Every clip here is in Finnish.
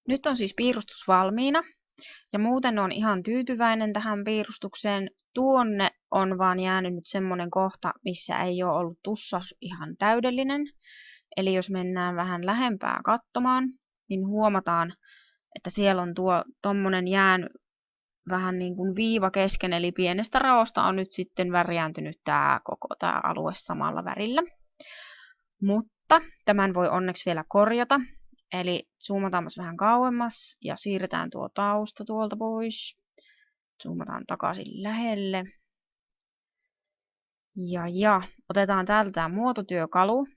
Nyt on siis piirustus valmiina ja muuten on ihan tyytyväinen tähän piirustukseen. Tuonne on vaan jäänyt nyt semmonen kohta, missä ei ole ollut tussas ihan täydellinen. Eli jos mennään vähän lähempää katsomaan, niin huomataan, että siellä on tommonen jäänyt vähän niin kuin viiva kesken, eli pienestä raosta on nyt sitten värjääntynyt koko tämä alue samalla värillä. Mutta tämän voi onneksi vielä korjata. Eli zoomataanpas vähän kauemmas ja siirretään tuo tausta tuolta pois. Zoomataan takaisin lähelle. Ja otetaan täältä tämä muototyökalu.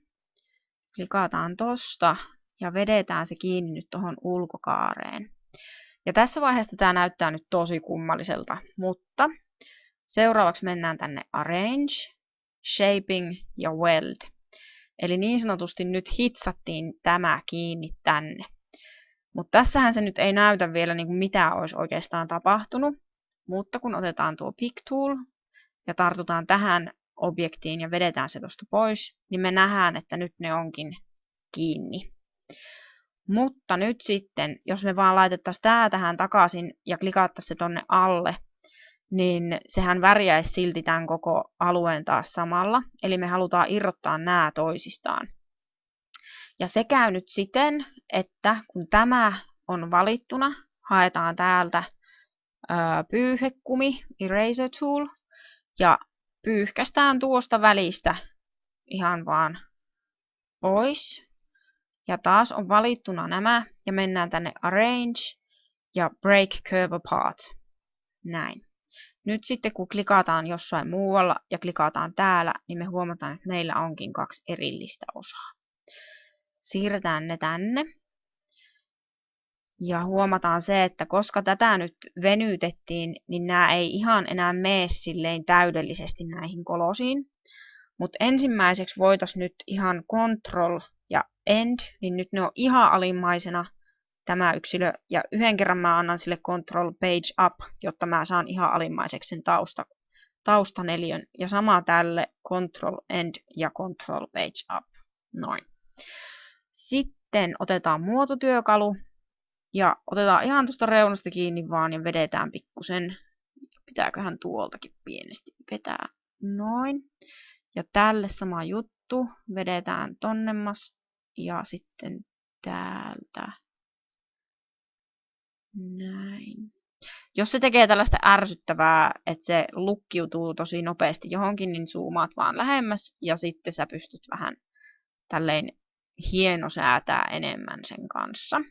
Klikataan tosta ja vedetään se kiinni nyt tuohon ulkokaareen. Ja tässä vaiheessa tämä näyttää nyt tosi kummalliselta, mutta seuraavaksi mennään tänne Arrange, Shaping ja Weld. Eli niin sanotusti nyt hitsattiin tämä kiinni tänne. Mutta tässähän se nyt ei näytä vielä niin kuin mitä olisi oikeastaan tapahtunut. Mutta kun otetaan tuo Pick Tool ja tartutaan tähän objektiin ja vedetään se tuosta pois, niin me nähdään, että nyt ne onkin kiinni. Mutta nyt sitten, jos me vaan laitettaisiin tää tähän takaisin ja klikattaisiin se tonne alle, niin sehän värjäisi silti tämän koko alueen taas samalla. Eli me halutaan irrottaa nämä toisistaan. Ja se käy nyt siten, että kun tämä on valittuna, haetaan täältä pyyhekumi, Eraser Tool, ja pyyhkästään tuosta välistä ihan vaan pois. Ja taas on valittuna nämä, ja mennään tänne Arrange ja Break Curve Apart. Näin. Nyt sitten kun klikataan jossain muualla ja klikataan täällä, niin me huomataan, että meillä onkin kaksi erillistä osaa. Siirretään ne tänne. Ja huomataan se, että koska tätä nyt venytettiin, niin nämä ei ihan enää mene silleen täydellisesti näihin kolosiin. Mutta ensimmäiseksi voitaisiin nyt ihan Control ja End, niin nyt ne on ihan alimmaisena tämä yksilö. Ja yhden kerran mä annan sille Control Page Up, jotta mä saan ihan alimmaiseksi sen taustaneliön. Ja sama tälle Control End ja Control Page Up. Noin. Sitten otetaan muototyökalu. Ja otetaan ihan tuosta reunasta kiinni vaan ja vedetään pikkusen. Pitääköhän tuoltakin pienesti vetää. Noin. Ja tälle sama juttu. Vedetään tonnemmas ja sitten täältä. Näin. Jos se tekee tällaista ärsyttävää, että se lukkiutuu tosi nopeasti johonkin, niin zoomaat vaan lähemmäs ja sitten sä pystyt vähän tälleen hienosäätää enemmän sen kanssa.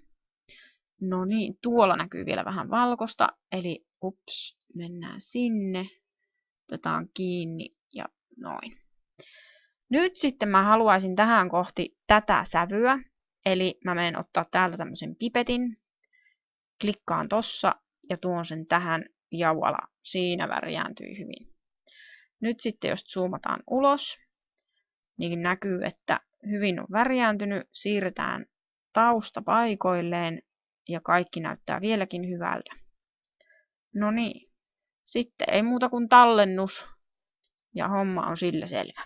No niin, tuolla näkyy vielä vähän valkosta, eli ups, mennään sinne, otetaan kiinni ja noin. Nyt sitten mä haluaisin tähän kohti tätä sävyä, eli mä menen ottaa täältä tämmöisen pipetin, klikkaan tossa ja tuon sen tähän ja voilà, siinä värjääntyy hyvin. Nyt sitten jos zoomataan ulos, niin näkyy, että hyvin on värjääntynyt, siirretään tausta paikoilleen. Ja kaikki näyttää vieläkin hyvältä. No niin. Sitten ei muuta kuin tallennus. Ja homma on sillä selvä.